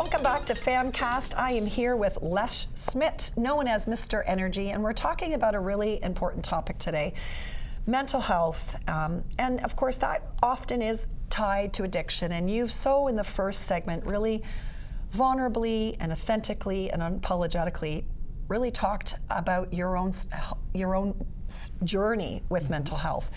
Welcome back to PHAMCAST. I am here with Les Schmidt, known as Mr. Energy, and we're talking about a really important topic today, mental health. And of course, that often is tied to addiction. And you've so, in the first segment, really vulnerably and authentically and unapologetically really talked about your own journey with mental health.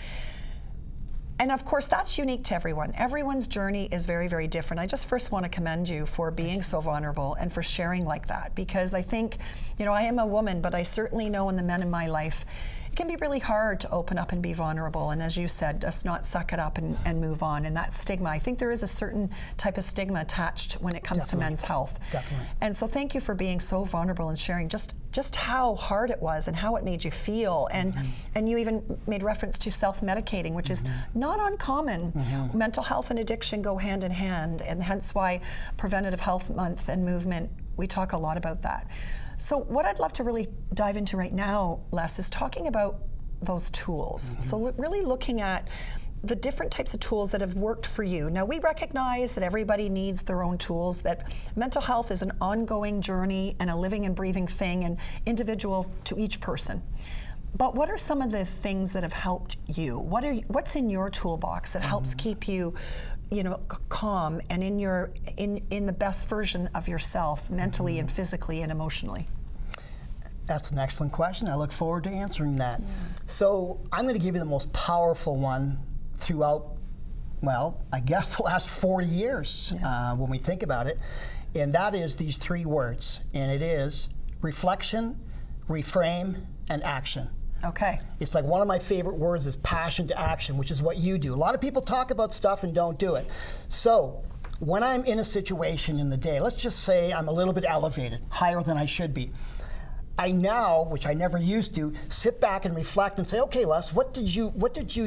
And of course, that's unique to everyone. Everyone's journey is very, very different. I just first want to commend you for being so vulnerable and for sharing like that, because I think, you know, I am a woman, but I certainly know in the men in my life, it can be really hard to open up and be vulnerable. And as you said, just not suck it up and move on. And that stigma, I think there is a certain type of stigma attached when it comes to men's health. Definitely. And so thank you for being so vulnerable and sharing just how hard it was and how it made you feel. And and you even made reference to self-medicating, which is not uncommon. Mental health and addiction go hand in hand, and hence why Preventative Health Month and movement, we talk a lot about that. So what I'd love to really dive into right now, Les, is talking about those tools. So really looking at the different types of tools that have worked for you. Now, we recognize that everybody needs their own tools, that mental health is an ongoing journey and a living and breathing thing and individual to each person. But what are some of the things that have helped you? What's in your toolbox that helps keep you, you know, calm and in the best version of yourself, mentally and physically and emotionally? That's an excellent question. I look forward to answering that. So I'm going to give you the most powerful one throughout, well, I guess the last 40 years when we think about it. And that is these three words. And it is reflection, reframe, and action. Okay. It's like one of my favorite words is passion to action, which is what you do. A lot of people talk about stuff and don't do it. So when I'm in a situation in the day, let's just say I'm a little bit elevated, higher than I should be. I now, which I never used to, sit back and reflect and say, okay, Les, what did you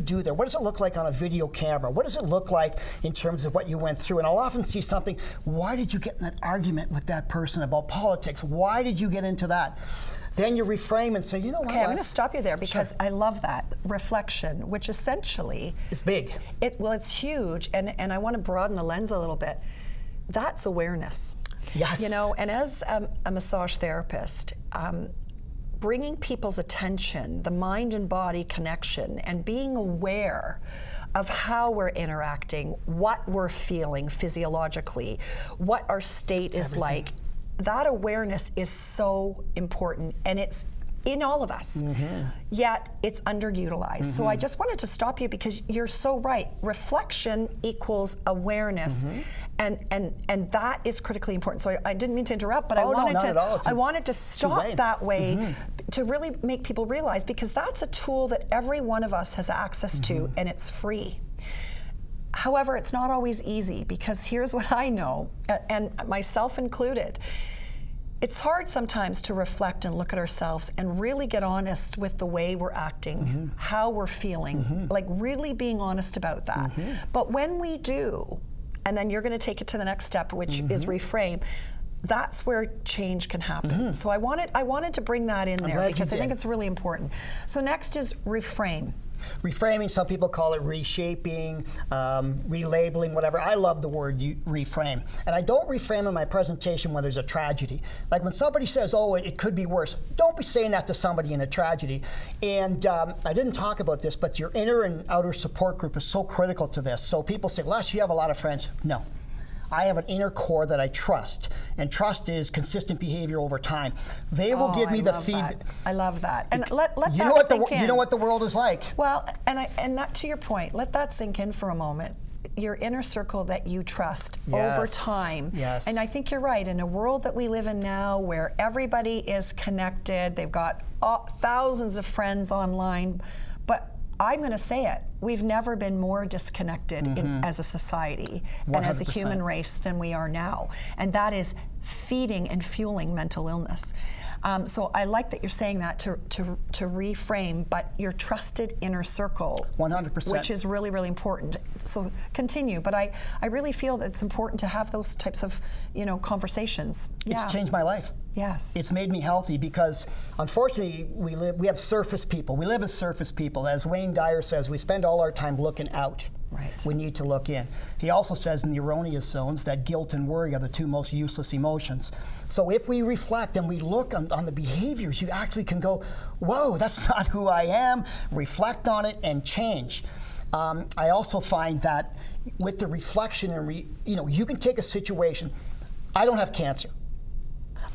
do there? What does it look like on a video camera? What does it look like in terms of what you went through? And I'll often see something, why did you get in that argument with that person about politics? Why did you get into that? Then you reframe and say, you know what, okay, I'm going to stop you there because I love that reflection, which essentially it's big. It's huge, and I want to broaden the lens a little bit. That's awareness. Yes. You know, and as a massage therapist, bringing people's attention, the mind and body connection, and being aware of how we're interacting, what we're feeling physiologically, what our state is like. That awareness is so important, and it's in all of us, yet it's underutilized. So I just wanted to stop you because you're so right. Reflection equals awareness, and that is critically important. So I didn't mean to interrupt, but I wanted to stop that way to really make people realize, because that's a tool that every one of us has access to, and it's free. However, it's not always easy, because here's what I know, and myself included. It's hard sometimes to reflect and look at ourselves and really get honest with the way we're acting, how we're feeling, like really being honest about that. But when we do, and then you're going to take it to the next step, which is reframe, that's where change can happen. So I wanted to bring that in there because I think it's really important. So next is reframe. Reframing, some people call it reshaping, relabeling, whatever. I love the word reframe. And I don't reframe in my presentation when there's a tragedy. Like when somebody says, oh, it could be worse, don't be saying that to somebody in a tragedy. And I didn't talk about this, but your inner and outer support group is so critical to this. So people say, Les, you have a lot of friends. No. I have an inner core that I trust, and trust is consistent behavior over time. They will give me the feedback. I love that. And let that sink in. You know what the world is like. Well, and that, to your point, let that sink in for a moment. Your inner circle that you trust over time. Yes. And I think you're right. In a world that we live in now where everybody is connected, they've got thousands of friends online, but I'm going to say it, we've never been more disconnected as a society 100%. And as a human race than we are now. And that is feeding and fueling mental illness. So I like that you're saying that to reframe, but your trusted inner circle, 100%, which is really, really important. So continue, but I really feel that it's important to have those types of, you know, conversations. It's changed my life. Yes. It's made me healthy because, unfortunately, we have surface people. We live as surface people. As Wayne Dyer says, we spend all our time looking out. Right. We need to look in. He also says in the erroneous zones that guilt and worry are the two most useless emotions. So if we reflect and we look on the behaviors, you actually can go, whoa, that's not who I am, reflect on it and change. I also find that with the reflection and you can take a situation. I don't have cancer.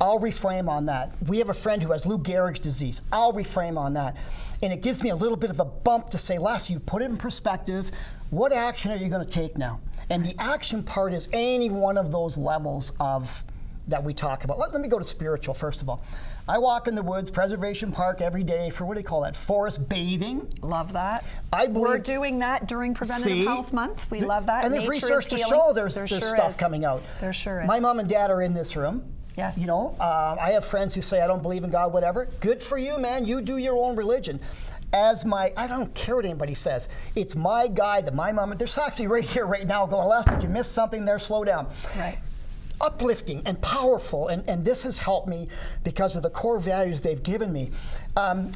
I'll reframe on that. We have a friend who has Lou Gehrig's disease. I'll reframe on that. And it gives me a little bit of a bump to say, Les, you've put it in perspective. What action are you going to take now? And the action part is any one of those levels of that we talk about. Let me go to spiritual, first of all. I walk in the woods, Preservation Park, every day for, what do you call that, forest bathing. Love that. I believe, we're doing that during Preventative Health Month. We love that. And there's Nature research to show there's stuff coming out. There sure is. My mom and dad are in this room. Yes. I have friends who say, I don't believe in God, whatever. Good for you, man. You do your own religion. I don't care what anybody says. It's my guide that my mom, there's actually right here, right now, going, Les, did you miss something there? Slow down. Right. Uplifting and powerful, and this has helped me because of the core values they've given me.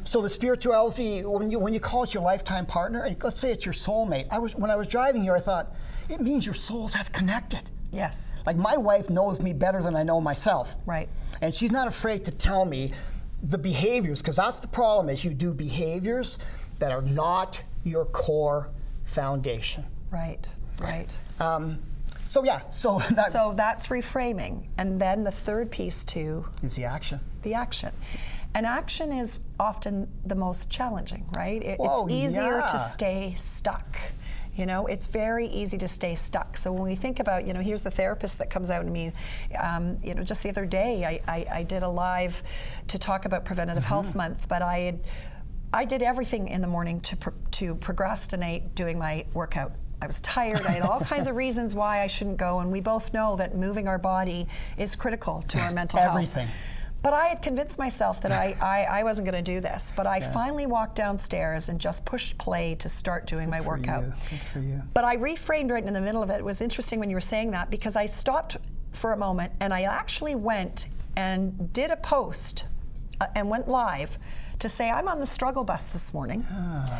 So the spirituality, when you call it your lifetime partner, and let's say it's your soulmate. When I was driving here, I thought, it means your souls have connected. Yes. Like my wife knows me better than I know myself. Right. And she's not afraid to tell me the behaviors, because that's the problem, is you do behaviors that are not your core foundation. Right, right. So that's reframing. And then the third piece too is the action. The action. And action is often the most challenging, right? It's easier to stay stuck. It's very easy to stay stuck. So when we think about, here's the therapist that comes out to me, just the other day, I did a live to talk about Preventative Health Month, but I did everything in the morning to procrastinate doing my workout. I was tired. I had all kinds of reasons why I shouldn't go, and we both know that moving our body is critical to our mental health. Everything. But I had convinced myself that I wasn't going to do this. But I finally walked downstairs and just pushed play to start doing my workout. Good for you. But I reframed right in the middle of it. It was interesting when you were saying that, because I stopped for a moment and I actually went and did a post and went live to say, I'm on the struggle bus this morning.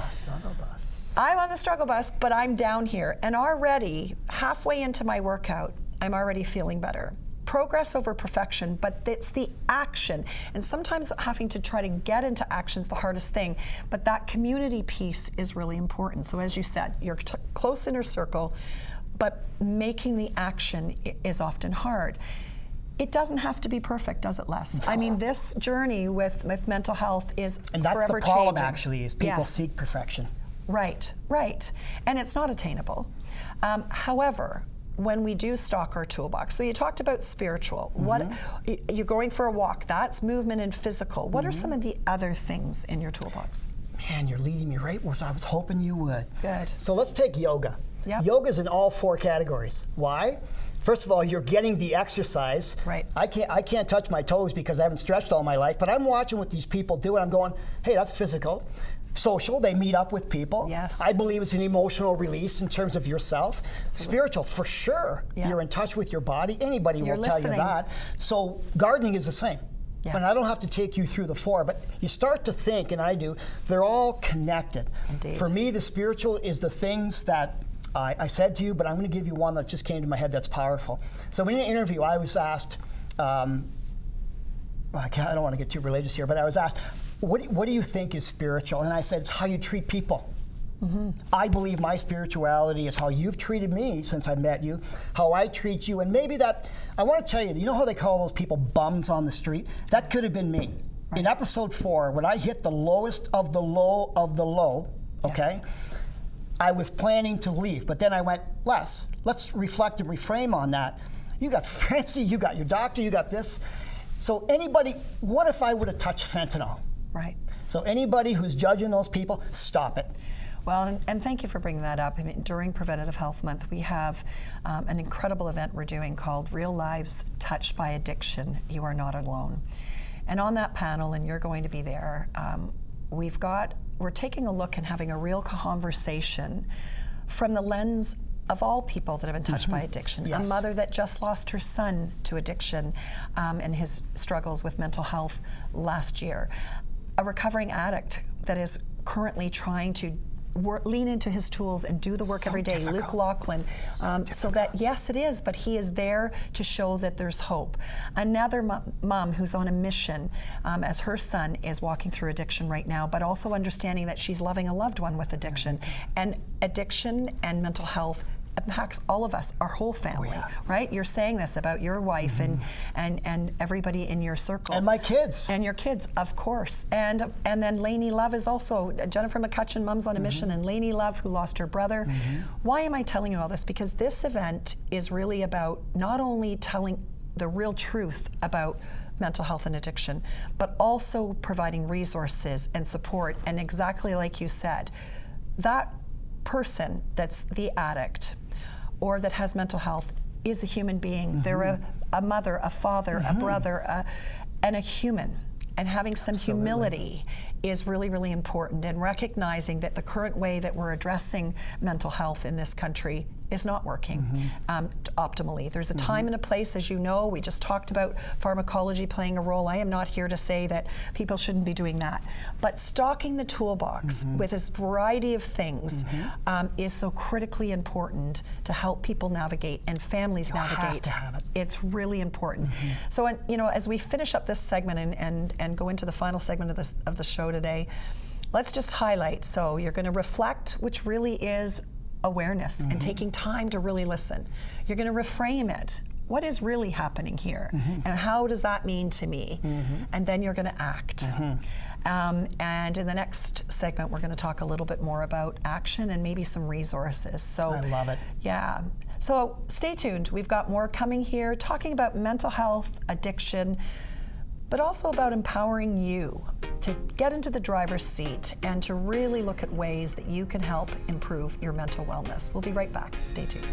Struggle bus. I'm on the struggle bus, but I'm down here. And already, halfway into my workout, I'm already feeling better. Progress over perfection, but it's the action. And sometimes having to try to get into action is the hardest thing, but that community piece is really important. So as you said, your close inner circle, but making the action is often hard. It doesn't have to be perfect, does it, Les? No. I mean, this journey with mental health is forever changing. And that's the problem, actually, is people seek perfection. Right, right. And it's not attainable. However, when we do stock our toolbox, so you talked about spiritual. What you're going for a walk, that's movement and physical. What are some of the other things in your toolbox? Man, you're leading me right where I was hoping you would. Good. So let's take yoga. Yep. Yoga's in all four categories. Why? First of all, you're getting the exercise. Right. I can't touch my toes because I haven't stretched all my life, but I'm watching what these people do and I'm going, hey, that's physical. Social, they meet up with people. Yes. I believe it's an emotional release in terms of yourself. Absolutely. Spiritual, for sure. Yeah. You're in touch with your body. Anybody will tell you listening. that. So gardening is the same. Yes. And I don't have to take you through the four, but you start to think, and I do, they're all connected. Indeed. For me, the spiritual is the things that I said to you, but I'm going to give you one that just came to my head that's powerful. So in an interview, I was asked, I don't want to get too religious here, but I was asked, what do you think is spiritual? And I said, it's how you treat people. I believe my spirituality is how you've treated me since I met you, how I treat you, and maybe that, I want to tell you, you know how they call those people bums on the street? That could have been me. Right. In episode 4, when I hit the lowest of the low of the low, okay, I was planning to leave, but then I went, let's reflect and reframe on that. You got Francie, you got your doctor, you got this. So anybody, what if I would have touched fentanyl? Right. So anybody who's judging those people, stop it. Well, and thank you for bringing that up. I mean, during Preventative Health Month, we have an incredible event we're doing called Real Lives Touched by Addiction, You Are Not Alone. And on that panel, and you're going to be there, we're taking a look and having a real conversation from the lens of all people that have been touched by addiction. Yes. A mother that just lost her son to addiction and his struggles with mental health last year. A recovering addict that is currently trying to lean into his tools and do the work every day. difficult. Luke Laughlin. So that, yes, it is, but he is there to show that there's hope. Another mom who's on a mission as her son is walking through addiction right now, but also understanding that she's loving a loved one with addiction. And addiction and mental health impacts all of us, our whole family, right? You're saying this about your wife and everybody in your circle. And my kids. And your kids, of course. And then Lainey Love is also, Jennifer McCutcheon, Mums on a Mission, and Lainey Love, who lost her brother. Why am I telling you all this? Because this event is really about not only telling the real truth about mental health and addiction, but also providing resources and support. And exactly like you said, that person that's the addict or that has mental health is a human being. They're a mother, a father, a brother, and a human. And having some humility is really, really important, and recognizing that the current way that we're addressing mental health in this country is not working optimally. There's a time and a place, as you know. We just talked about pharmacology playing a role. I am not here to say that people shouldn't be doing that. But stocking the toolbox with this variety of things is so critically important to help people navigate and families navigate. Have to have it. It's really important. So, you know, as we finish up this segment and go into the final segment of the show today, let's just highlight. So you're going to reflect, which really is awareness and taking time to really listen. You're going to reframe it. What is really happening here? And how does that mean to me? And then you're going to act. And in the next segment, we're going to talk a little bit more about action and maybe some resources. So I love it. Yeah. So stay tuned. We've got more coming here, talking about mental health, addiction, but also about empowering you to get into the driver's seat and to really look at ways that you can help improve your mental wellness. We'll be right back. Stay tuned.